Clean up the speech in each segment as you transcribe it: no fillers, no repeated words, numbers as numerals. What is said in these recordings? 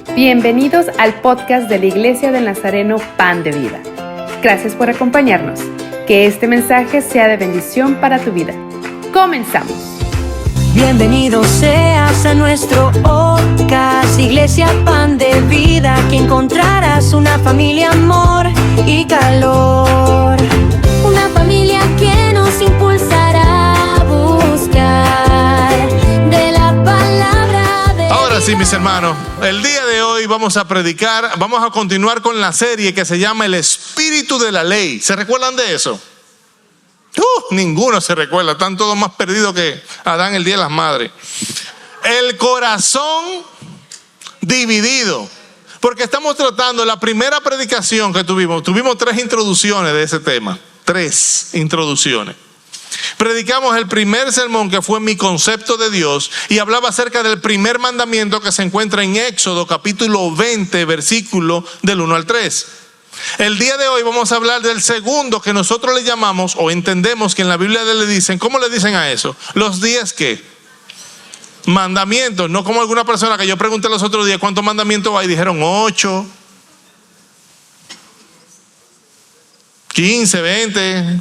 Bienvenidos al podcast de la Iglesia del Nazareno Pan de Vida. Gracias por acompañarnos. Que este mensaje sea de bendición para tu vida. ¡Comenzamos! Bienvenido seas a nuestro podcast, Iglesia Pan de Vida, que encontrarás una familia, amor y calor. Una familia que nos impulsará a buscar de la palabra de Ahora sí, mis hermanos, el día de hoy vamos a predicar, vamos a continuar con la serie que se llama El Espíritu de la Ley. ¿Se recuerdan de eso? Ninguno se recuerda, están todos más perdidos que Adán el día de las madres. El corazón dividido. Porque estamos tratando la primera predicación que tuvimos 3 introducciones de ese tema. 3 introducciones. Predicamos el primer sermón, que fue mi concepto de Dios, y hablaba acerca del primer mandamiento que se encuentra en Éxodo capítulo 20, versículo del 1 al 3. El día de hoy vamos a hablar del segundo, que nosotros le llamamos, o entendemos que en la Biblia le dicen, ¿cómo le dicen a eso? Los 10 ¿qué? Mandamientos. No como alguna persona que yo pregunté los otros días cuántos mandamientos hay, dijeron 8, 15, 20,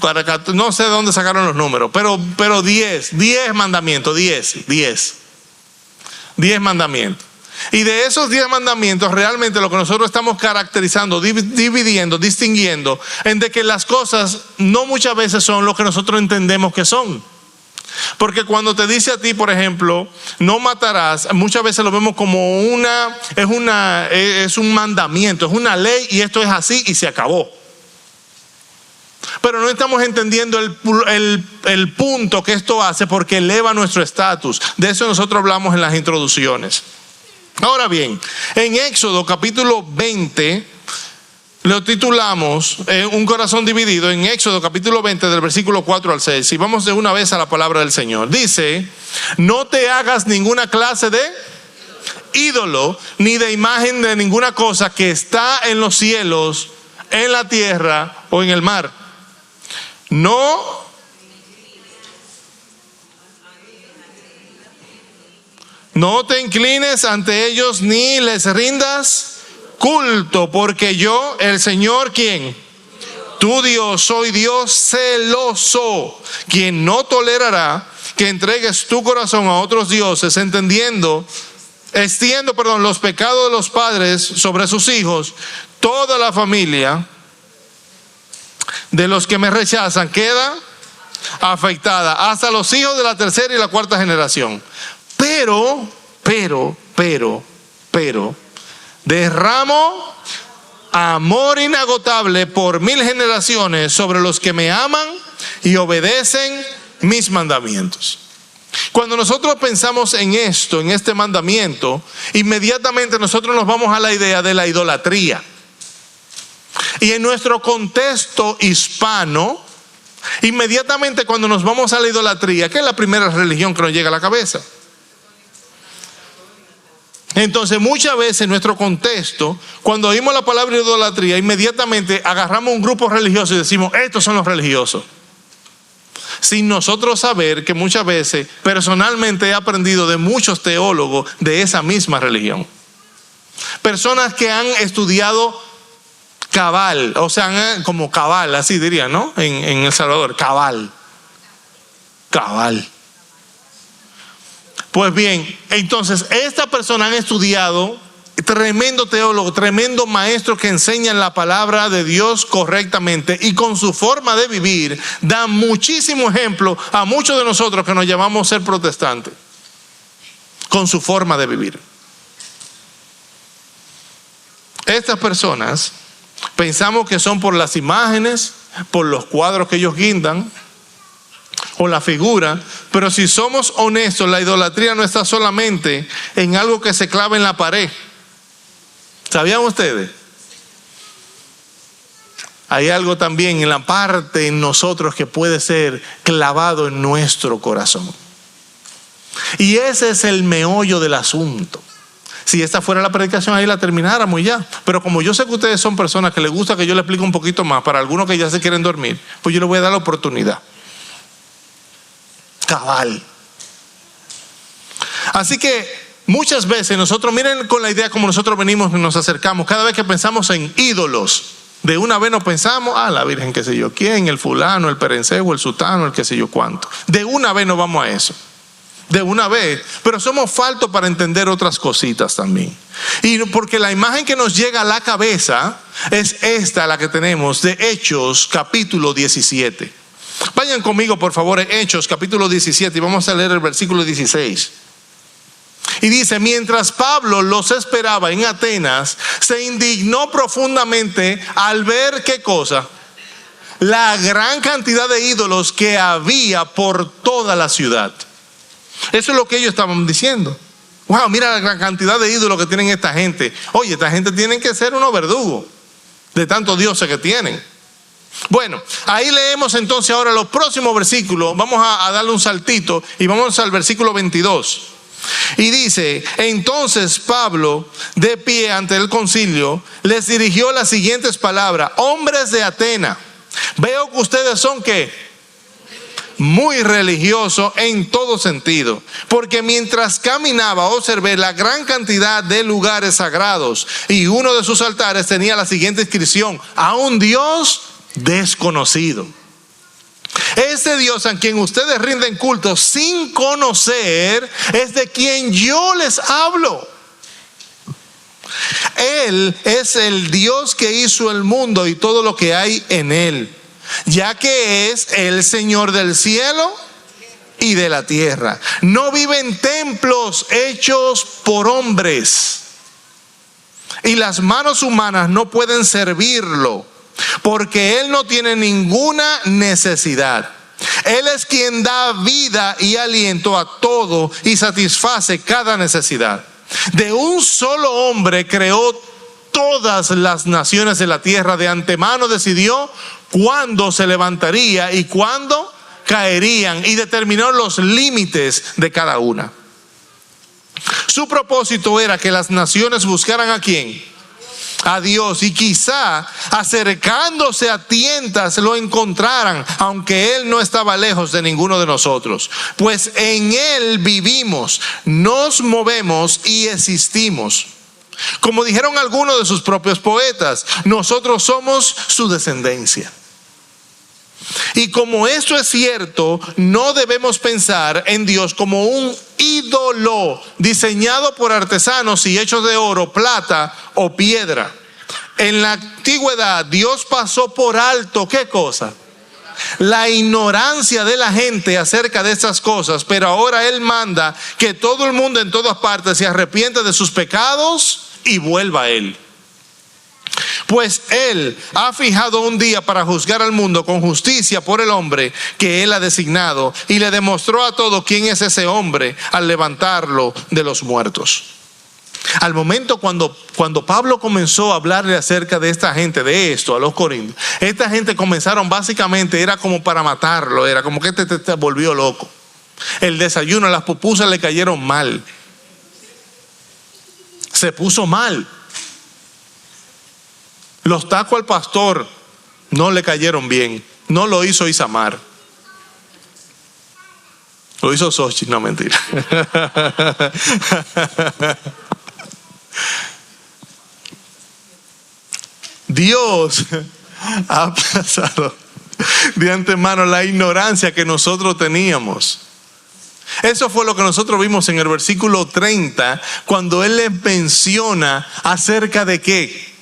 no sé de dónde sacaron los números, pero 10 mandamientos, 10 mandamientos. Y de esos 10 mandamientos, realmente lo que nosotros estamos caracterizando, dividiendo, distinguiendo, en de que las cosas no muchas veces son lo que nosotros entendemos que son. Porque cuando te dice a ti, por ejemplo, no matarás, muchas veces lo vemos como es un mandamiento, es una ley, y esto es así y se acabó. Pero no estamos entendiendo el punto que esto hace, porque eleva nuestro estatus. De eso nosotros hablamos en las introducciones. Ahora bien, en Éxodo capítulo 20, lo titulamos Un corazón dividido. En Éxodo capítulo 20, del versículo 4 al 6. Y vamos de una vez a la palabra del Señor. Dice: no te hagas ninguna clase de ídolo, ni de imagen de ninguna cosa que está en los cielos, en la tierra o en el mar. No te inclines ante ellos ni les rindas culto, porque yo, el Señor, ¿quién? Tu Dios, soy Dios celoso, quien no tolerará que entregues tu corazón a otros dioses, extiendo los pecados de los padres sobre sus hijos. Toda la familia de los que me rechazan queda afectada, hasta los hijos de la 3ª y la 4ª generación. Pero, derramo amor inagotable por 1000 generaciones sobre los que me aman y obedecen mis mandamientos. Cuando nosotros pensamos en esto, en este mandamiento, inmediatamente nosotros nos vamos a la idea de la idolatría. Y en nuestro contexto hispano, inmediatamente cuando nos vamos a la idolatría, ¿qué es la primera religión que nos llega a la cabeza? Entonces muchas veces en nuestro contexto, cuando oímos la palabra idolatría, inmediatamente agarramos un grupo religioso y decimos, estos son los religiosos. Sin nosotros saber que muchas veces personalmente he aprendido de muchos teólogos de esa misma religión. Personas que han estudiado cabal, o sea, como cabal, así dirían, ¿no? En El Salvador, cabal. Pues bien, entonces estas personas han estudiado, tremendo teólogo, tremendo maestro que enseñan la palabra de Dios correctamente, y con su forma de vivir dan muchísimo ejemplo a muchos de nosotros que nos llamamos ser protestantes, con su forma de vivir. Estas personas pensamos que son por las imágenes, por los cuadros que ellos guindan, o la figura, pero si somos honestos, la idolatría no está solamente en algo que se clava en la pared. ¿Sabían ustedes? Hay algo también en la parte en nosotros que puede ser clavado en nuestro corazón. Y ese es el meollo del asunto. Si esta fuera la predicación, ahí la termináramos y ya. Pero como yo sé que ustedes son personas que les gusta que yo les explique un poquito más, para algunos que ya se quieren dormir, pues yo les voy a dar la oportunidad. Cabal. Así que muchas veces nosotros, miren con la idea como nosotros venimos y nos acercamos, cada vez que pensamos en ídolos, de una vez nos pensamos, la Virgen qué sé yo quién, el fulano, el perencejo, el sutano, el qué sé yo cuánto. De una vez nos vamos a eso. De una vez, pero somos faltos para entender otras cositas también. Y porque la imagen que nos llega a la cabeza es esta, la que tenemos de Hechos capítulo 17. Vayan conmigo por favor en Hechos capítulo 17 y vamos a leer el versículo 16. Y dice: mientras Pablo los esperaba en Atenas, se indignó profundamente al ver, ¿qué cosa? La gran cantidad de ídolos que había por toda la ciudad. Eso es lo que ellos estaban diciendo. Wow, mira la gran cantidad de ídolos que tienen esta gente. Oye, esta gente tiene que ser unos verdugos de tantos dioses que tienen. Bueno, ahí leemos entonces ahora los próximos versículos. Vamos a darle un saltito y vamos al versículo 22. Y dice: entonces Pablo, de pie ante el concilio, les dirigió las siguientes palabras: hombres de Atenas, veo que ustedes son ¿qué? Muy religioso en todo sentido, porque mientras caminaba observé la gran cantidad de lugares sagrados, y uno de sus altares tenía la siguiente inscripción: a un Dios desconocido. Ese Dios a quien ustedes rinden culto sin conocer es de quien yo les hablo. Él es el Dios que hizo el mundo y todo lo que hay en él, ya que es el Señor del cielo y de la tierra. No vive en templos hechos por hombres, y las manos humanas no pueden servirlo, porque Él no tiene ninguna necesidad. Él es quien da vida y aliento a todo y satisface cada necesidad. De un solo hombre creó todas las naciones de la tierra. De antemano decidió cuándo se levantaría y cuándo caerían, y determinó los límites de cada una. Su propósito era que las naciones buscaran ¿a quién? A Dios, y quizá acercándose a tientas lo encontraran, aunque Él no estaba lejos de ninguno de nosotros, pues en Él vivimos, nos movemos y existimos. Como dijeron algunos de sus propios poetas, nosotros somos su descendencia. Y como esto es cierto, no debemos pensar en Dios como un ídolo diseñado por artesanos y hechos de oro, plata o piedra. En la antigüedad Dios pasó por alto, ¿qué cosa? La ignorancia de la gente acerca de estas cosas, pero ahora Él manda que todo el mundo en todas partes se arrepienta de sus pecados y vuelva a Él. Pues Él ha fijado un día para juzgar al mundo con justicia por el hombre que Él ha designado, y le demostró a todos quién es ese hombre al levantarlo de los muertos. Al momento cuando Pablo comenzó a hablarle acerca de esta gente, de esto a los corintios, esta gente comenzaron básicamente, era como para matarlo, era como que te volvió loco. El desayuno, las pupusas le cayeron mal, se puso mal. Los tacos al pastor no le cayeron bien. No lo hizo Isamar, lo hizo Xochitl, no, mentira. Dios ha pasado de antemano la ignorancia que nosotros teníamos. Eso fue lo que nosotros vimos en el versículo 30, cuando Él les menciona acerca de qué.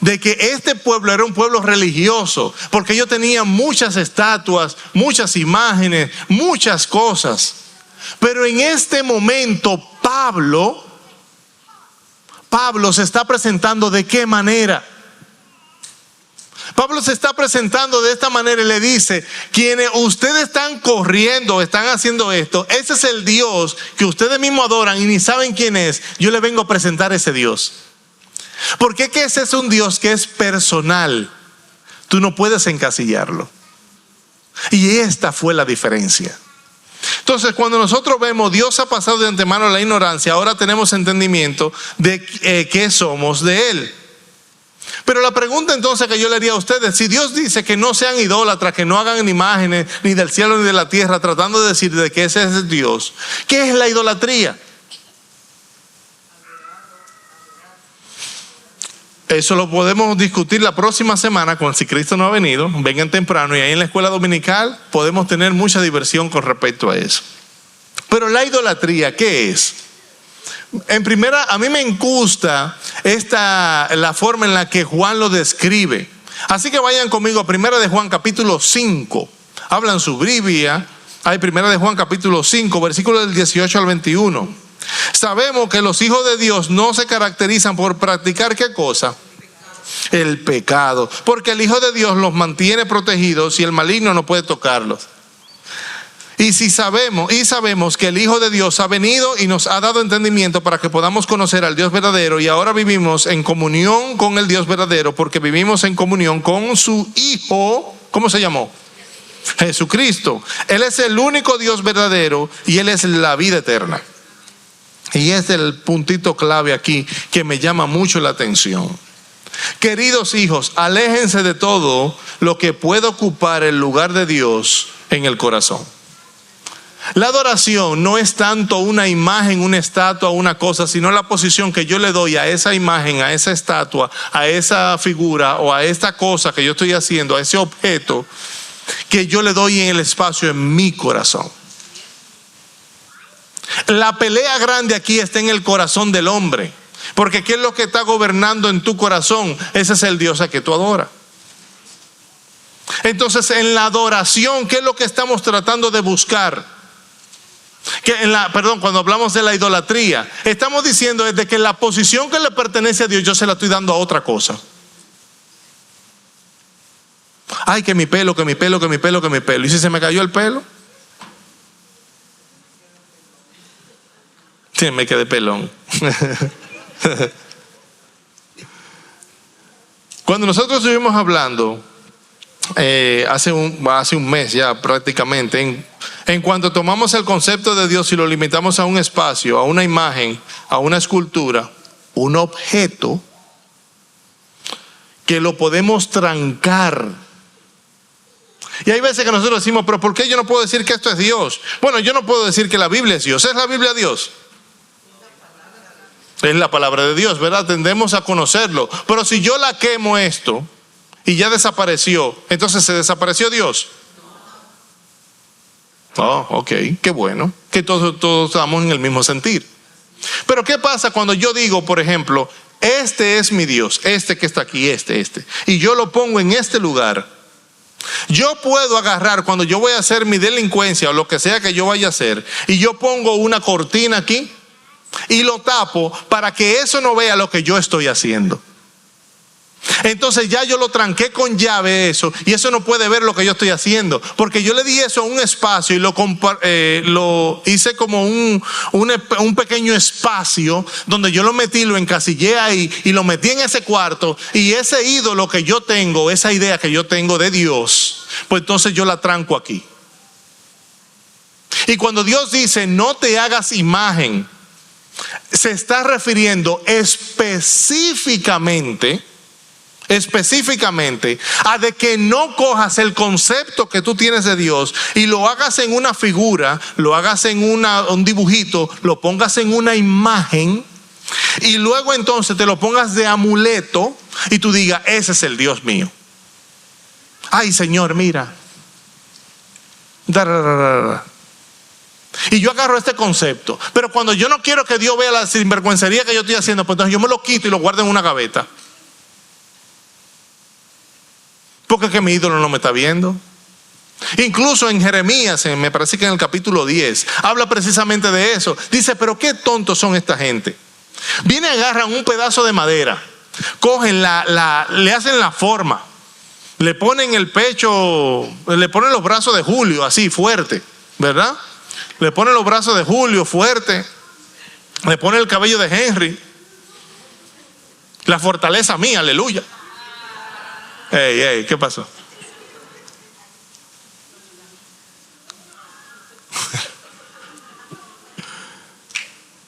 De que este pueblo era un pueblo religioso, porque ellos tenían muchas estatuas, muchas imágenes, muchas cosas. Pero en este momento Pablo se está presentando ¿de qué manera? Pablo se está presentando de esta manera y le dice: quienes ustedes están corriendo, están haciendo esto, ese es el Dios que ustedes mismos adoran y ni saben quién es. Yo les vengo a presentar ese Dios. Porque que ese es un Dios que es personal. Tú no puedes encasillarlo. Y esta fue la diferencia. Entonces, cuando nosotros vemos Dios ha pasado de antemano la ignorancia, ahora tenemos entendimiento de qué somos de Él. Pero la pregunta entonces que yo le haría a ustedes: si Dios dice que no sean idólatras, que no hagan imágenes ni del cielo ni de la tierra, tratando de decir de que ese es Dios, ¿qué es la idolatría? Eso lo podemos discutir la próxima semana, cuando si Cristo no ha venido, vengan temprano, y ahí en la escuela dominical podemos tener mucha diversión con respecto a eso. Pero la idolatría, ¿qué es? En primera, a mí me gusta la forma en la que Juan lo describe. Así que vayan conmigo a 1 de Juan capítulo 5. Hablan su Biblia. Hay 1 de Juan capítulo 5, versículos del 18 al 21. Sabemos que los hijos de Dios no se caracterizan por practicar ¿qué cosa? El pecado. Porque el Hijo de Dios los mantiene protegidos y el maligno no puede tocarlos. Y sabemos que el Hijo de Dios ha venido y nos ha dado entendimiento para que podamos conocer al Dios verdadero, y ahora vivimos en comunión con el Dios verdadero porque vivimos en comunión con su Hijo. ¿Cómo se llamó? Jesucristo. Él es el único Dios verdadero y Él es la vida eterna. Y es el puntito clave aquí que me llama mucho la atención. Queridos hijos, aléjense de todo lo que pueda ocupar el lugar de Dios en el corazón. La adoración no es tanto una imagen, una estatua, una cosa, sino la posición que yo le doy a esa imagen, a esa estatua, a esa figura o a esta cosa que yo estoy haciendo, a ese objeto que yo le doy en el espacio en mi corazón. La pelea grande aquí está en el corazón del hombre, porque ¿qué es lo que está gobernando en tu corazón? Ese es el Dios a que tú adoras. Entonces, en la adoración, ¿qué es lo que estamos tratando de buscar? Cuando hablamos de la idolatría, estamos diciendo desde que la posición que le pertenece a Dios, yo se la estoy dando a otra cosa. Ay, que mi pelo. ¿Y si se me cayó el pelo? Sí, me quedé pelón. Cuando nosotros estuvimos hablando hace un mes ya prácticamente, en cuanto tomamos el concepto de Dios y lo limitamos a un espacio, a una imagen, a una escultura, un objeto que lo podemos trancar. Y hay veces que nosotros decimos, pero ¿por qué yo no puedo decir que esto es Dios? Bueno, yo no puedo decir que la Biblia es Dios. ¿Es la Biblia Dios? Es la palabra de Dios, ¿verdad? Tendemos a conocerlo. Pero si yo la quemo esto y ya desapareció, entonces ¿se desapareció Dios? Oh, ok, qué bueno, que todos estamos en el mismo sentir. Pero ¿qué pasa cuando yo digo, por ejemplo, este es mi Dios, este que está aquí, y yo lo pongo en este lugar? Yo puedo agarrar cuando yo voy a hacer mi delincuencia o lo que sea que yo vaya a hacer, y yo pongo una cortina aquí y lo tapo para que eso no vea lo que yo estoy haciendo. Entonces ya yo lo tranqué con llave eso, y eso no puede ver lo que yo estoy haciendo, porque yo le di eso a un espacio y lo hice como un pequeño espacio donde yo lo metí, lo encasillé ahí y lo metí en ese cuarto, y ese ídolo que yo tengo, esa idea que yo tengo de Dios, pues entonces yo la tranco aquí. Y cuando Dios dice no te hagas imagen, se está refiriendo específicamente a de que no cojas el concepto que tú tienes de Dios y lo hagas en una figura, lo hagas en un dibujito, lo pongas en una imagen, y luego entonces te lo pongas de amuleto y tú digas, ese es el Dios mío. Ay, Señor, mira. Y yo agarro este concepto, pero cuando yo no quiero que Dios vea la sinvergüencería que yo estoy haciendo, pues entonces yo me lo quito y lo guardo en una gaveta. Porque es que mi ídolo no me está viendo. Incluso en Jeremías, me parece que en el capítulo 10, habla precisamente de eso. Dice, pero qué tontos son esta gente. Vienen, agarran un pedazo de madera, cogen le hacen la forma, le ponen el pecho, le ponen los brazos de Julio así fuerte, ¿verdad? Le ponen los brazos de Julio fuerte, le ponen el cabello de Henry, la fortaleza mía, aleluya. ¿Qué pasó?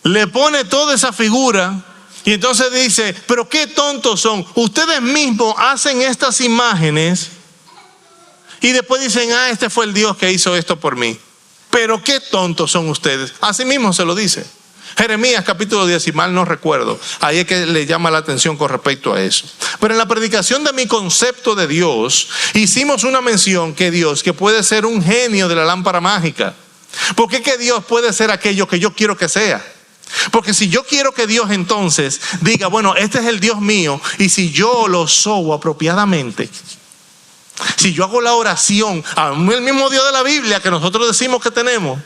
Le pone toda esa figura y entonces dice, pero qué tontos son. Ustedes mismos hacen estas imágenes y después dicen, este fue el Dios que hizo esto por mí. Pero qué tontos son ustedes. Así mismo se lo dice. Jeremías capítulo 10, si mal no recuerdo, ahí es que le llama la atención con respecto a eso. Pero en la predicación de mi concepto de Dios, hicimos una mención que Dios, que puede ser un genio de la lámpara mágica. ¿Por qué que Dios puede ser aquello que yo quiero que sea? Porque si yo quiero que Dios entonces diga, bueno, este es el Dios mío, y si yo lo sobo apropiadamente, si yo hago la oración, el mismo Dios de la Biblia que nosotros decimos que tenemos,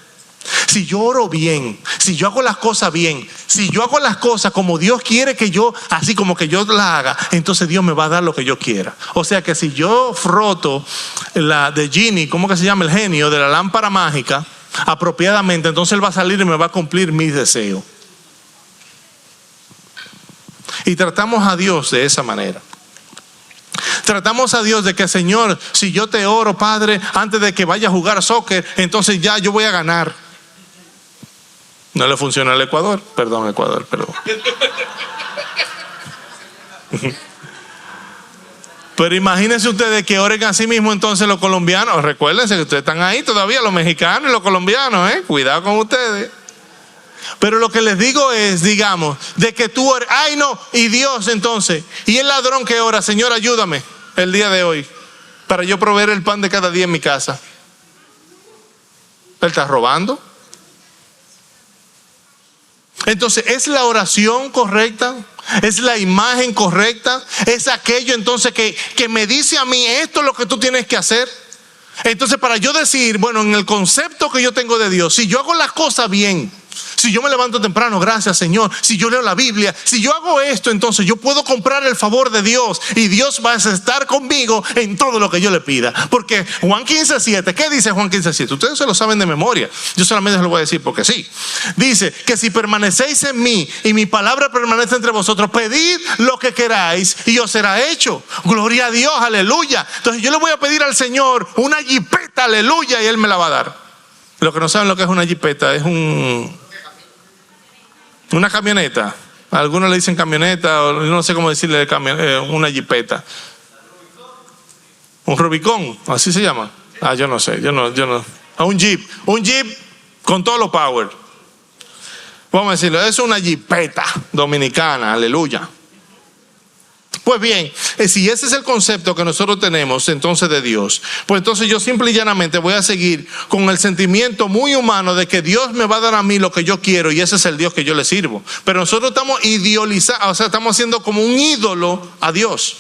si yo oro bien, si yo hago las cosas bien, si yo hago las cosas como Dios quiere que yo, así como que yo las haga, entonces Dios me va a dar lo que yo quiera. O sea que si yo froto la de Genie, ¿cómo que se llama? El genio de la lámpara mágica, apropiadamente, entonces Él va a salir y me va a cumplir mis deseos. Y tratamos a Dios de esa manera. Tratamos a Dios de que, Señor, si yo te oro, Padre, antes de que vaya a jugar soccer, entonces ya yo voy a ganar. No le funciona al Ecuador. Perdón. Pero imagínense ustedes que oren a sí mismo entonces los colombianos. Recuérdense que ustedes están ahí todavía, los mexicanos y los colombianos, cuidado con ustedes. Pero lo que les digo es, digamos, de que tú ores, ay no, y Dios entonces, y el ladrón que ora, Señor, ayúdame el día de hoy para yo proveer el pan de cada día en mi casa. ¿Él está robando? Entonces, ¿es la oración correcta? ¿Es la imagen correcta? ¿Es aquello entonces que me dice a mí, esto es lo que tú tienes que hacer? Entonces, para yo decir, bueno, en el concepto que yo tengo de Dios, si yo hago las cosas bien, si yo me levanto temprano, gracias Señor, si yo leo la Biblia, si yo hago esto, entonces yo puedo comprar el favor de Dios y Dios va a estar conmigo en todo lo que yo le pida. Porque Juan 15:7, ¿qué dice Juan 15:7? Ustedes se lo saben de memoria, yo solamente se lo voy a decir porque sí. Dice que si permanecéis en mí y mi palabra permanece entre vosotros, pedid lo que queráis y os será hecho. Gloria a Dios, aleluya. Entonces yo le voy a pedir al Señor una jipeta, aleluya, y Él me la va a dar. Los que no saben lo que es una jipeta, es una camioneta. Algunos le dicen camioneta, o no sé cómo decirle una jipeta. Un Rubicón, así se llama. Yo no sé, yo no. Un jeep con todos los power. Vamos a decirlo, es una jipeta dominicana, aleluya. Pues bien, si ese es el concepto que nosotros tenemos entonces de Dios, pues entonces yo simple y llanamente voy a seguir con el sentimiento muy humano de que Dios me va a dar a mí lo que yo quiero y ese es el Dios que yo le sirvo. Pero nosotros estamos idealizando, o sea, estamos haciendo como un ídolo a Dios.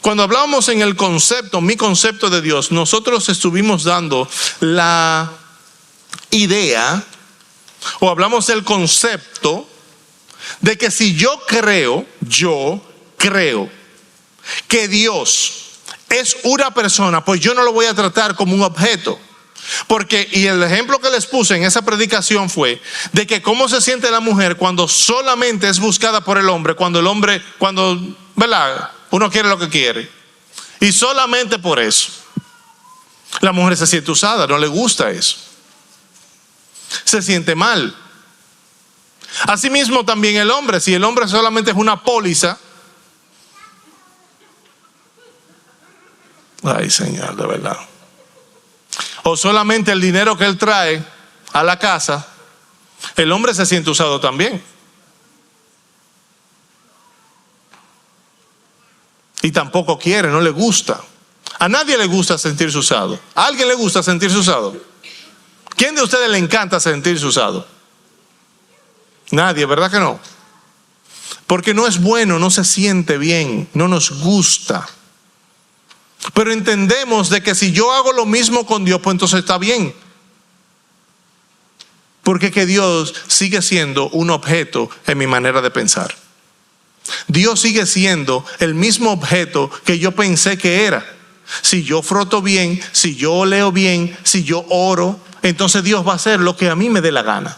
Cuando hablamos en el concepto, mi concepto de Dios, nosotros estuvimos dando la idea, o hablamos del concepto de que si yo creo que Dios es una persona, pues yo no lo voy a tratar como un objeto. Porque, y el ejemplo que les puse en esa predicación fue de que cómo se siente la mujer cuando solamente es buscada por el hombre, cuando ¿verdad? Uno quiere lo que quiere. Y solamente por eso. La mujer se siente usada, no le gusta eso. Se siente mal. Asimismo también el hombre, si el hombre solamente es una póliza. Ay, Señor, de verdad. O solamente el dinero que él trae a la casa, el hombre se siente usado también. Y tampoco quiere, no le gusta. A nadie le gusta sentirse usado. ¿A alguien le gusta sentirse usado? ¿Quién de ustedes le encanta sentirse usado? Nadie, ¿verdad que no? Porque no es bueno, no se siente bien, no nos gusta. Pero entendemos de que si yo hago lo mismo con Dios, pues entonces está bien. Porque que Dios sigue siendo un objeto en mi manera de pensar. Dios sigue siendo el mismo objeto que yo pensé que era. Si yo froto bien, si yo leo bien, si yo oro, entonces Dios va a hacer lo que a mí me dé la gana.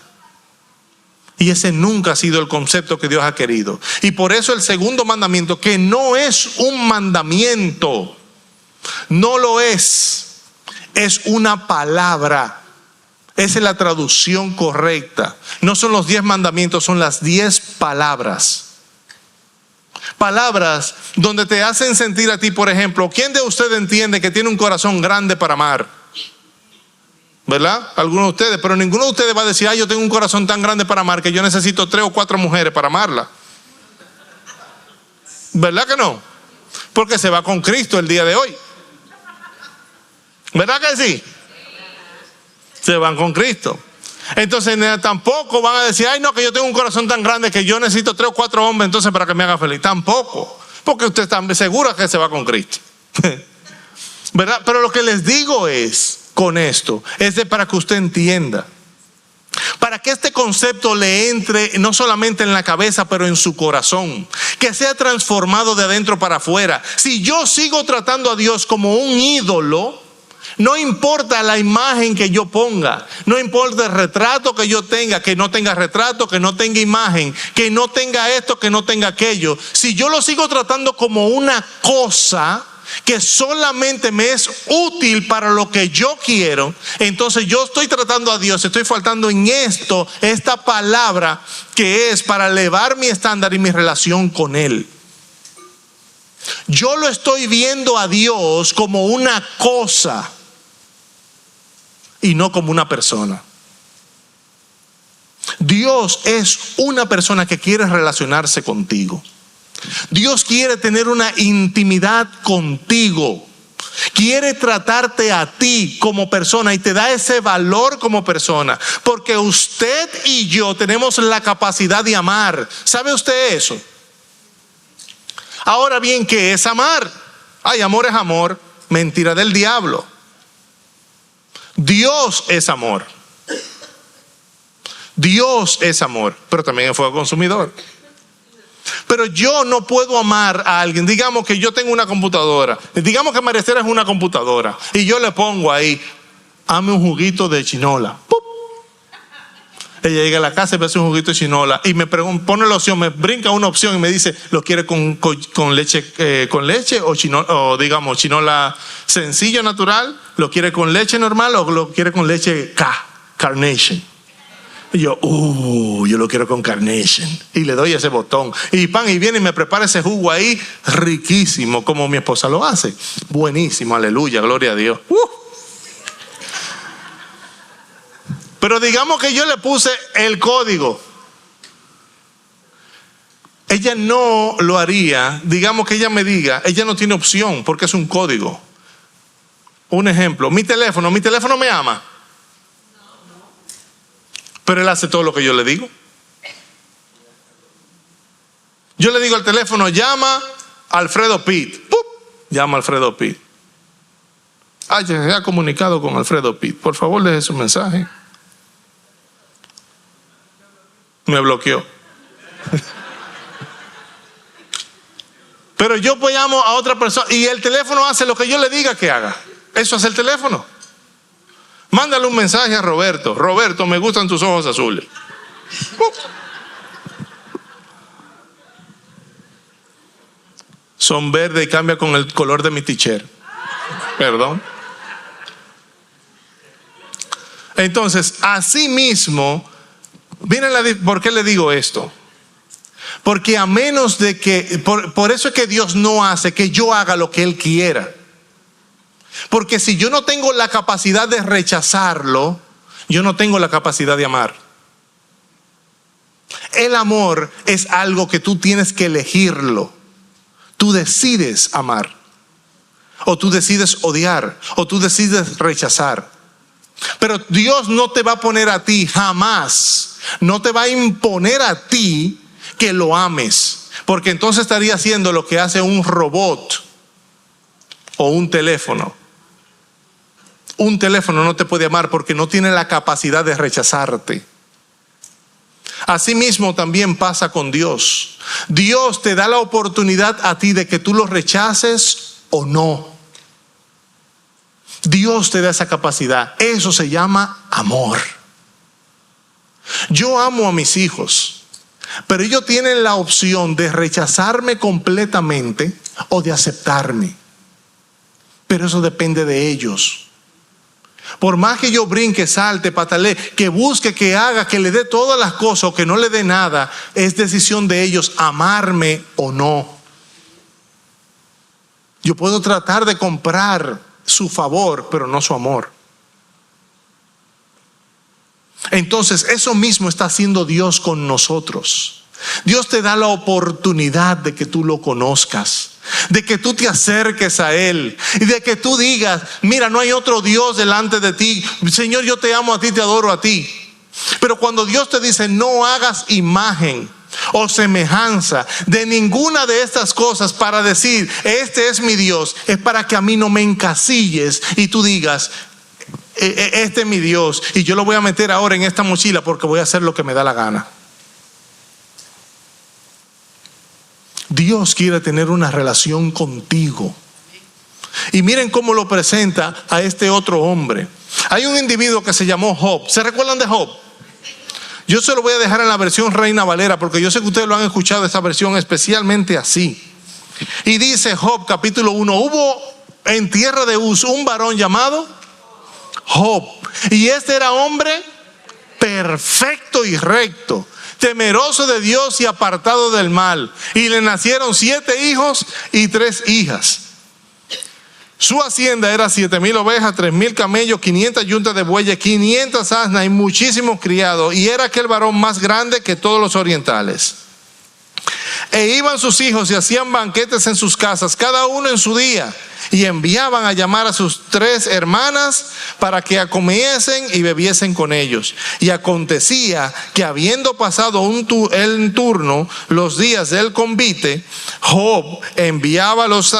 Y ese nunca ha sido el concepto que Dios ha querido. Y por eso el segundo mandamiento, que no es un mandamiento, no lo es una palabra. Esa es la traducción correcta. No son los 10 mandamientos, son las 10 palabras. Palabras donde te hacen sentir a ti, por ejemplo, ¿quién de ustedes entiende que tiene un corazón grande para amar? ¿verdad? Algunos de ustedes, pero ninguno de ustedes va a decir, yo tengo un corazón tan grande para amar que yo necesito 3 o 4 mujeres para amarla. ¿Verdad que no? Porque se va con Cristo el día de hoy. ¿Verdad que sí? Se van con Cristo. Entonces tampoco van a decir, no, que yo tengo un corazón tan grande que yo necesito 3 o 4 hombres entonces para que me haga feliz. Tampoco, porque usted está seguro que se va con Cristo. ¿Verdad? Pero lo que les digo es, con esto, es para que usted entienda, para que este concepto le entre no solamente en la cabeza, pero en su corazón, que sea transformado de adentro para afuera. Si yo sigo tratando a Dios como un ídolo, no importa la imagen que yo ponga, no importa el retrato que yo tenga, que no tenga retrato, que no tenga imagen, que no tenga esto, que no tenga aquello. Si yo lo sigo tratando como una cosa que solamente me es útil para lo que yo quiero, entonces yo estoy tratando a Dios, estoy faltando en esto, esta palabra que es para elevar mi estándar y mi relación con Él. Yo lo estoy viendo a Dios como una cosa y no como una persona. Dios es una persona que quiere relacionarse contigo. Dios quiere tener una intimidad contigo. Quiere tratarte a ti como persona y te da ese valor como persona. Porque usted y yo tenemos la capacidad de amar. ¿Sabe usted eso? Ahora bien, ¿qué es amar? Amor es amor. Mentira del diablo. Dios es amor. Dios es amor, pero también es fuego consumidor. Pero yo no puedo amar a alguien. Digamos que yo tengo una computadora. Digamos que María Esther es una computadora. Y yo le pongo ahí, ame un juguito de chinola. ¡Pup! Ella llega a la casa y me hace un juguito de chinola. Y me pone la opción, me brinca una opción y me dice, ¿lo quiere con leche o digamos chinola sencillo, natural? ¿Lo quiere con leche normal o lo quiere con leche Carnation? Y yo lo quiero con Carnation. Y le doy ese botón. Y viene y me prepara ese jugo ahí, riquísimo, como mi esposa lo hace. Buenísimo, aleluya, gloria a Dios. Pero digamos que yo le puse el código. Ella no lo haría. Digamos que ella me diga, ella no tiene opción porque es un código. Un ejemplo, mi teléfono me ama. Pero él hace todo lo que yo le digo. Yo le digo al teléfono, llama a Alfredo Pitt. ¡Pup! Llama a Alfredo Pitt. Se ha comunicado con Alfredo Pitt. Por favor, deje su mensaje. Me bloqueó. Pero yo llamo a otra persona y el teléfono hace lo que yo le diga que haga. Eso hace el teléfono. Mándale un mensaje a Roberto. Roberto, me gustan tus ojos azules. Son verdes y cambia con el color de mi t-shirt. Perdón. Entonces, así mismo, ¿por qué le digo esto? Porque a menos de que, por eso es que Dios no hace que yo haga lo que Él quiera. Porque si yo no tengo la capacidad de rechazarlo, yo no tengo la capacidad de amar. El amor es algo que tú tienes que elegirlo. Tú decides amar, o tú decides odiar, o tú decides rechazar. Pero Dios no te va a poner a ti jamás, no te va a imponer a ti que lo ames, porque entonces estaría haciendo lo que hace un robot o un teléfono. Un teléfono no te puede amar porque no tiene la capacidad de rechazarte. Asimismo también pasa con Dios. Dios te da la oportunidad a ti de que tú lo rechaces o no. Dios te da esa capacidad. Eso se llama amor. Yo amo a mis hijos, pero ellos tienen la opción de rechazarme completamente o de aceptarme. Pero eso depende de ellos. Por más que yo brinque, salte, patalee, que busque, que haga, que le dé todas las cosas o que no le dé nada, es decisión de ellos amarme o no. Yo puedo tratar de comprar su favor, pero no su amor. Entonces, eso mismo está haciendo Dios con nosotros. Dios te da la oportunidad de que tú lo conozcas, de que tú te acerques a Él y de que tú digas: mira, no hay otro Dios delante de ti. Señor, yo te amo a ti, te adoro a ti. Pero cuando Dios te dice: no hagas imagen o semejanza de ninguna de estas cosas para decir este es mi Dios, es para que a mí no me encasilles y tú digas: este es mi Dios y yo lo voy a meter ahora en esta mochila porque voy a hacer lo que me da la gana. Dios quiere tener una relación contigo. Y miren cómo lo presenta a este otro hombre. Hay un individuo que se llamó Job. ¿Se recuerdan de Job? Yo se lo voy a dejar en la versión Reina Valera, porque yo sé que ustedes lo han escuchado, esa versión especialmente así. Y dice Job capítulo 1: hubo en tierra de Uz un varón llamado Job, y este era hombre perfecto y recto, temeroso de Dios y apartado del mal, y le nacieron 7 hijos y 3 hijas. Su hacienda era 7,000 ovejas, 3,000 camellos, 500 yuntas de bueyes, 500 asnas y muchísimos criados. Y era aquel varón más grande que todos los orientales. E iban sus hijos y hacían banquetes en sus casas, cada uno en su día. Y enviaban a llamar a sus 3 hermanas para que comiesen y bebiesen con ellos. Y acontecía que habiendo pasado el turno, los días del convite, Job enviaba, los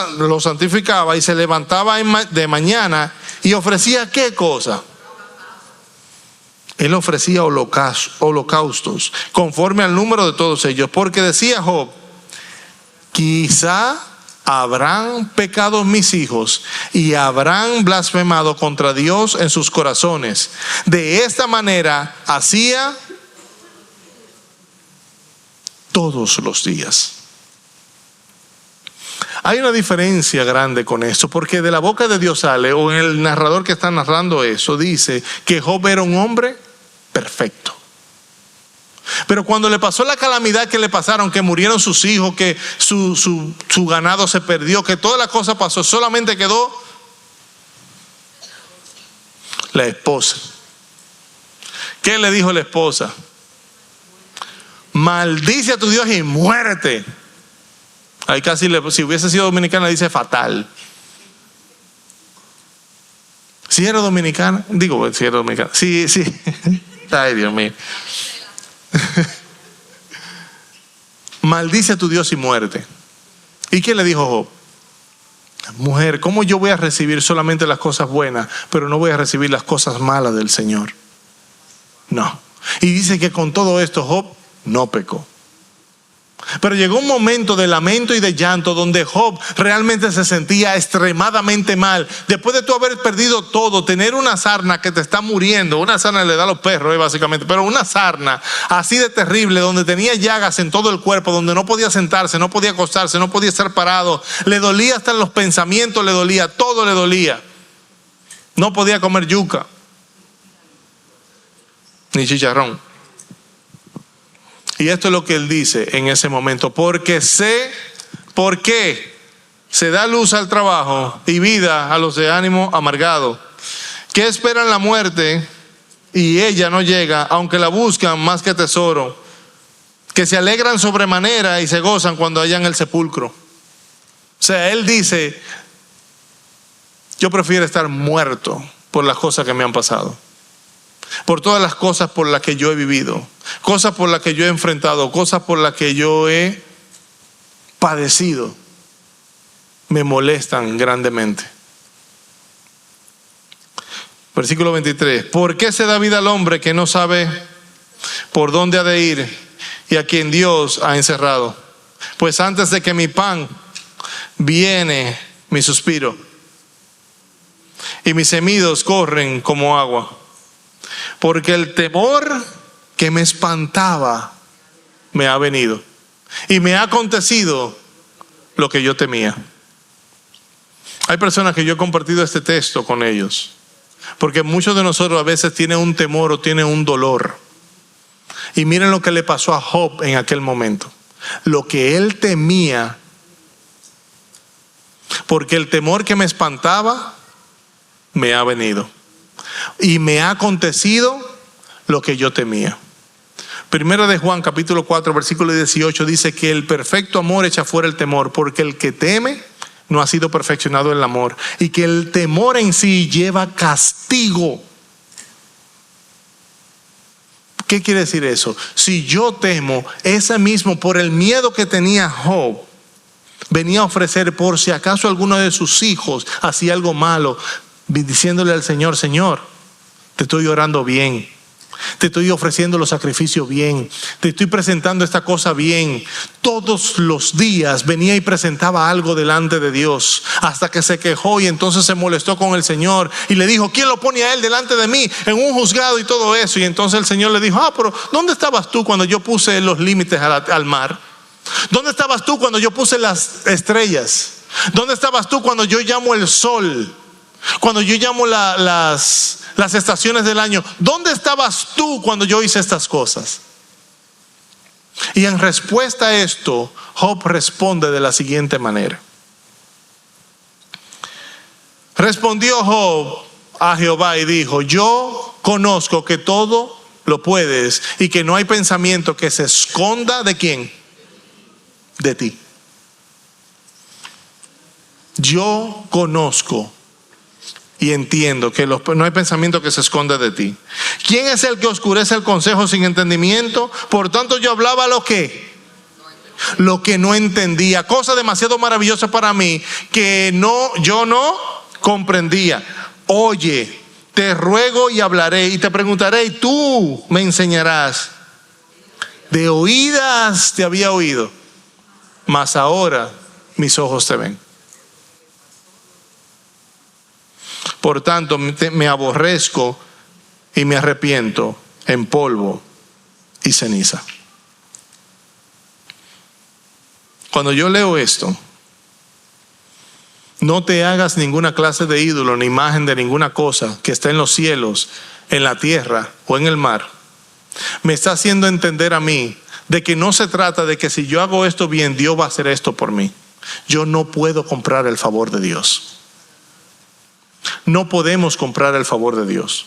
santificaba y se levantaba de mañana y ofrecía ¿qué cosa? Él ofrecía holocaustos conforme al número de todos ellos, porque decía Job: quizá habrán pecado mis hijos y habrán blasfemado contra Dios en sus corazones. De esta manera hacía todos los días. Hay una diferencia grande con esto, porque de la boca de Dios sale, o el narrador que está narrando eso dice que Job era un hombre perfecto. Pero cuando le pasó la calamidad que le pasaron, que murieron sus hijos, que su ganado se perdió, que toda la cosa pasó, solamente quedó la esposa. ¿Qué le dijo la esposa? Maldice a tu Dios y muérete. Ahí casi, si hubiese sido dominicana, dice fatal. Si era dominicana, si era dominicana. Sí. Ay, Dios mío. Maldice a tu Dios y muérete. ¿Y qué le dijo Job? Mujer, ¿cómo yo voy a recibir solamente las cosas buenas, pero no voy a recibir las cosas malas del Señor? No. Y dice que con todo esto Job no pecó. Pero llegó un momento de lamento y de llanto donde Job realmente se sentía extremadamente mal. Después de tú haber perdido todo, tener una sarna que te está muriendo, una sarna le da a los perros básicamente, pero una sarna así de terrible, donde tenía llagas en todo el cuerpo, donde no podía sentarse, no podía acostarse, no podía estar parado, le dolía hasta en los pensamientos, le dolía, todo le dolía. No podía comer yuca ni chicharrón. Y esto es lo que él dice en ese momento: porque sé por qué se da luz al trabajo y vida a los de ánimo amargado, que esperan la muerte y ella no llega, aunque la buscan más que tesoro, que se alegran sobremanera y se gozan cuando hallan el sepulcro. O sea, él dice: yo prefiero estar muerto por las cosas que me han pasado, por todas las cosas por las que yo he vivido, cosas por las que yo he enfrentado, cosas por las que yo he padecido, me molestan grandemente. Versículo 23: ¿por qué se da vida al hombre que no sabe por dónde ha de ir y a quien Dios ha encerrado? Pues antes de que mi pan viene mi suspiro y mis gemidos corren como agua. Porque el temor que me espantaba me ha venido y me ha acontecido lo que yo temía. Hay personas que yo he compartido este texto con ellos, porque muchos de nosotros a veces tienen un temor o tienen un dolor. Y miren lo que le pasó a Job en aquel momento. Lo que él temía, porque el temor que me espantaba me ha venido. Y me ha acontecido lo que yo temía. Primera de Juan capítulo 4 versículo 18 dice que el perfecto amor echa fuera el temor, porque el que teme no ha sido perfeccionado en el amor, y que el temor en sí lleva castigo. ¿Qué quiere decir eso? Si yo temo, ese mismo, por el miedo que tenía Job, venía a ofrecer por si acaso alguno de sus hijos hacía algo malo, diciéndole al Señor: Señor, te estoy orando bien, te estoy ofreciendo los sacrificios bien, te estoy presentando esta cosa bien. Todos los días venía y presentaba algo delante de Dios, hasta que se quejó y entonces se molestó con el Señor y le dijo: ¿quién lo pone a él delante de mí en un juzgado y todo eso? Y entonces el Señor le dijo: pero ¿dónde estabas tú cuando yo puse los límites al mar? ¿Dónde estabas tú cuando yo puse las estrellas? ¿Dónde estabas tú cuando yo llamo el sol? Cuando yo llamo las estaciones del año. ¿Dónde estabas tú cuando yo hice estas cosas? Y en respuesta a esto, Job responde de la siguiente manera. Respondió Job a Jehová y dijo: yo conozco que todo lo puedes y que no hay pensamiento que se esconda ¿de quién? De ti. Yo conozco y entiendo que no hay pensamiento que se esconda de ti. ¿Quién es el que oscurece el consejo sin entendimiento? Por tanto yo hablaba lo que no entendía, cosa demasiado maravillosa para mí que yo no comprendía. Oye, te ruego y hablaré y te preguntaré y tú me enseñarás. De oídas te había oído, mas ahora mis ojos te ven. Por tanto, me aborrezco y me arrepiento en polvo y ceniza. Cuando yo leo esto, no te hagas ninguna clase de ídolo ni imagen de ninguna cosa que esté en los cielos, en la tierra o en el mar. Me está haciendo entender a mí de que no se trata de que si yo hago esto bien, Dios va a hacer esto por mí. Yo no puedo comprar el favor de Dios. No podemos comprar el favor de Dios.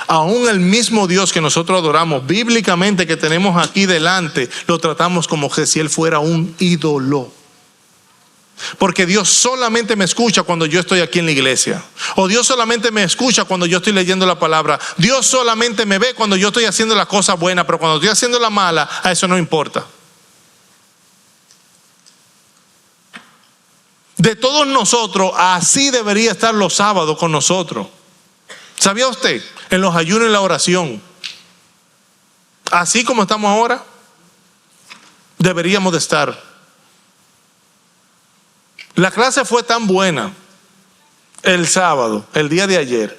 Aún el mismo Dios que nosotros adoramos bíblicamente, que tenemos aquí delante, lo tratamos como que si Él fuera un ídolo. Porque Dios solamente me escucha cuando yo estoy aquí en la iglesia. O Dios solamente me escucha cuando yo estoy leyendo la palabra. Dios solamente me ve cuando yo estoy haciendo la cosa buena, pero cuando estoy haciendo la mala, a eso no importa. De todos nosotros, así debería estar los sábados con nosotros. ¿Sabía usted? En los ayunos y la oración. Así como estamos ahora, deberíamos de estar. La clase fue tan buena el sábado, el día de ayer,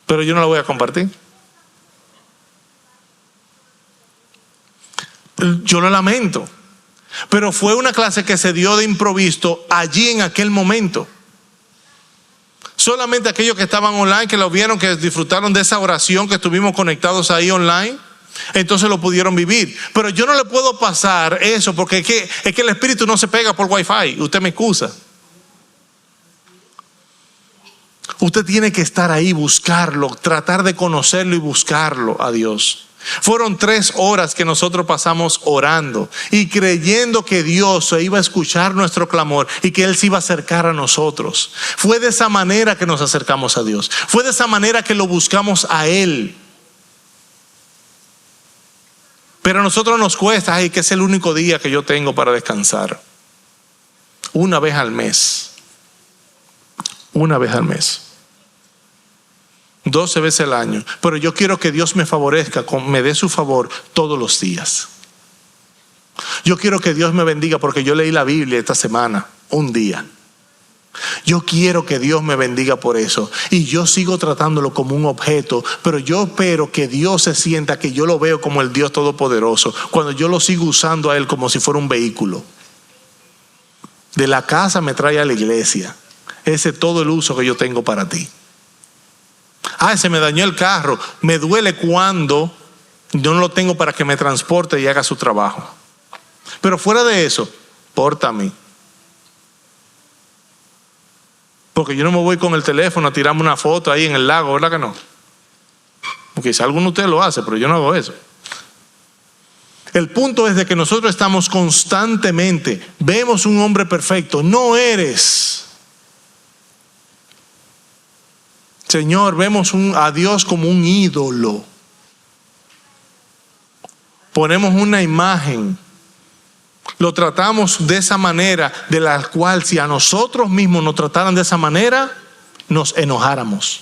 pero yo no la voy a compartir. Yo lo lamento. Pero fue una clase que se dio de improviso allí en aquel momento. Solamente aquellos que estaban online, que lo vieron, que disfrutaron de esa oración, que estuvimos conectados ahí online, entonces lo pudieron vivir. Pero yo no le puedo pasar eso porque es que el espíritu no se pega por wifi. Usted me excusa. Usted tiene que estar ahí, buscarlo, tratar de conocerlo y buscarlo a Dios. Fueron 3 horas que nosotros pasamos orando y creyendo que Dios se iba a escuchar nuestro clamor y que Él se iba a acercar a nosotros. Fue de esa manera que nos acercamos a Dios. Fue de esa manera que lo buscamos a Él. Pero a nosotros nos cuesta, que es el único día que yo tengo para descansar. Una vez al mes. 12 veces al año. Pero yo quiero que Dios me favorezca, me dé su favor todos los días. Yo quiero que Dios me bendiga porque yo leí la Biblia esta semana, un día. Yo quiero que Dios me bendiga por eso. Y yo sigo tratándolo como un objeto, pero yo espero que Dios se sienta que yo lo veo como el Dios Todopoderoso, cuando yo lo sigo usando a Él como si fuera un vehículo. De la casa me trae a la iglesia. Ese es todo el uso que yo tengo para ti. Se me dañó el carro. Me duele cuando yo no lo tengo para que me transporte y haga su trabajo. Pero fuera de eso, porta a mí. Porque yo no me voy con el teléfono a tirarme una foto ahí en el lago, ¿verdad que no? Quizá alguno de ustedes lo hace, pero yo no hago eso. El punto es de que nosotros estamos constantemente, vemos un hombre perfecto, no eres. Señor, vemos a Dios como un ídolo. Ponemos una imagen, lo tratamos de esa manera, de la cual si a nosotros mismos nos trataran de esa manera, nos enojáramos.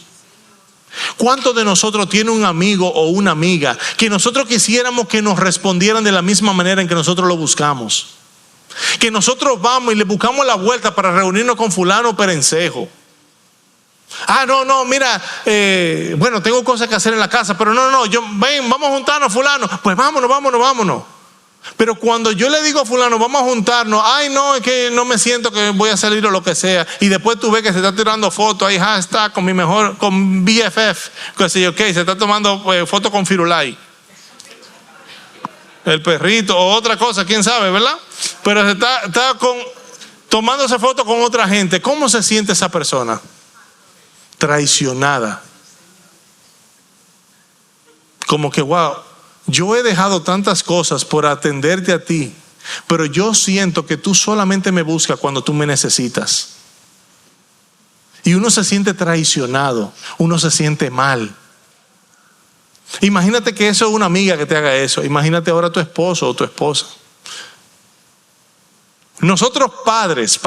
¿Cuántos de nosotros tiene un amigo o una amiga que nosotros quisiéramos que nos respondieran de la misma manera en que nosotros lo buscamos? Que nosotros vamos y le buscamos la vuelta para reunirnos con fulano o perencejo. No, mira, bueno, tengo cosas que hacer en la casa, pero no, ven, vamos a juntarnos, fulano. Pues vámonos. Pero cuando yo le digo a fulano, vamos a juntarnos, no, es que no me siento que voy a salir o lo que sea. Y después tú ves que se está tirando fotos, ahí está con con BFF, que sé yo qué, se está tomando fotos con Firulai. El perrito o otra cosa, quién sabe, ¿verdad? Pero se está tomándose fotos con otra gente. ¿Cómo se siente esa persona? Traicionada. Como que, wow, yo he dejado tantas cosas por atenderte a ti, pero yo siento que tú solamente me buscas cuando tú me necesitas. Y uno se siente traicionado, uno se siente mal. Imagínate que eso es una amiga que te haga eso. Imagínate ahora tu esposo o tu esposa. Nosotros padres,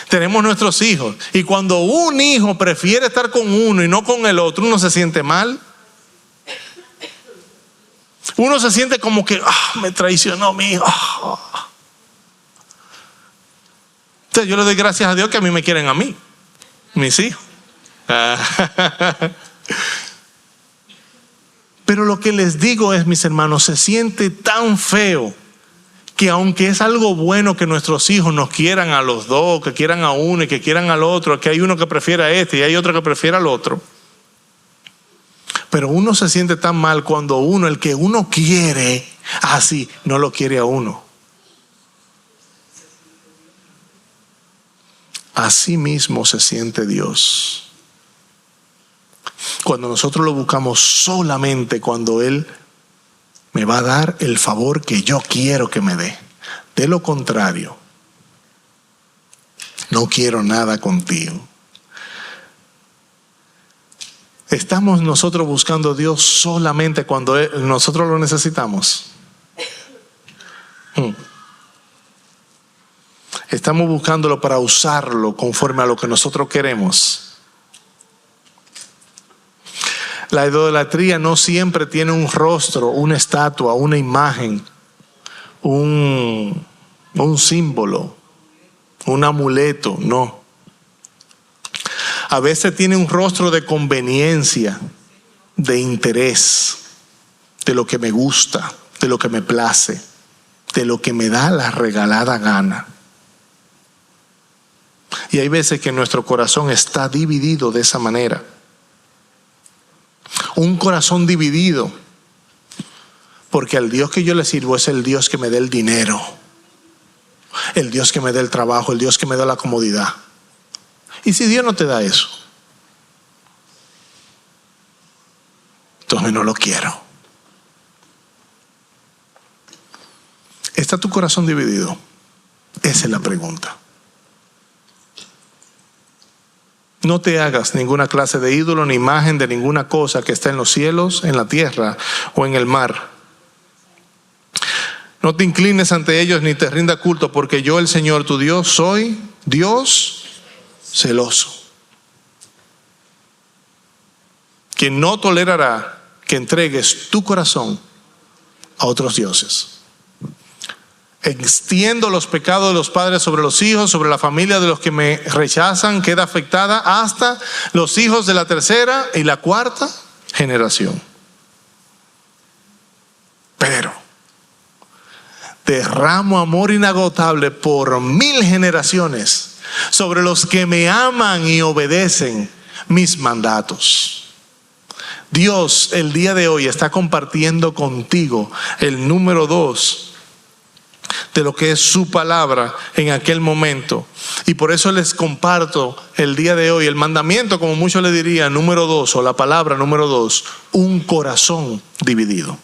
tenemos nuestros hijos. Y cuando un hijo prefiere estar con uno y no con el otro, uno se siente mal. Uno se siente como que me traicionó mi hijo. Entonces yo le doy gracias a Dios que a mí me quieren a mí, mis hijos. Pero lo que les digo es, mis hermanos, se siente tan feo que aunque es algo bueno que nuestros hijos nos quieran a los dos, que quieran a uno y que quieran al otro, que hay uno que prefiera a este y hay otro que prefiera al otro. Pero uno se siente tan mal cuando uno, el que uno quiere, así, no lo quiere a uno. Así mismo se siente Dios. Cuando nosotros lo buscamos solamente cuando Él me va a dar el favor que yo quiero que me dé. De lo contrario, no quiero nada contigo. ¿Estamos nosotros buscando a Dios solamente cuando nosotros lo necesitamos? ¿Estamos buscándolo para usarlo conforme a lo que nosotros queremos? La idolatría no siempre tiene un rostro, una estatua, una imagen, un símbolo, un amuleto, no. A veces tiene un rostro de conveniencia, de interés, de lo que me gusta, de lo que me place, de lo que me da la regalada gana. Y hay veces que nuestro corazón está dividido de esa manera. Un corazón dividido, porque al Dios que yo le sirvo es el Dios que me dé el dinero, el Dios que me dé el trabajo, el Dios que me da la comodidad. Y si Dios no te da eso, entonces no lo quiero. ¿Está tu corazón dividido? Esa es la pregunta. No te hagas ninguna clase de ídolo ni imagen de ninguna cosa que está en los cielos, en la tierra o en el mar. No te inclines ante ellos ni te rinda culto, porque yo, el Señor tu Dios, soy Dios celoso, que no tolerará que entregues tu corazón a otros dioses. Extiendo los pecados de los padres sobre los hijos, sobre la familia de los que me rechazan, queda afectada hasta los hijos de la tercera y la cuarta generación. Pero derramo amor inagotable por 1000 generaciones sobre los que me aman y obedecen mis mandatos. Dios el día de hoy está compartiendo contigo el número 2 de lo que es su palabra en aquel momento. Y por eso les comparto el día de hoy el mandamiento, como muchos le dirían, número 2, o la palabra número 2, un corazón dividido.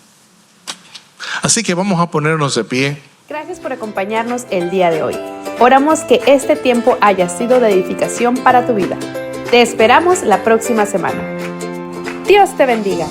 Así que vamos a ponernos de pie. Gracias por acompañarnos el día de hoy. Oramos que este tiempo haya sido de edificación para tu vida. Te esperamos la próxima semana. Dios te bendiga.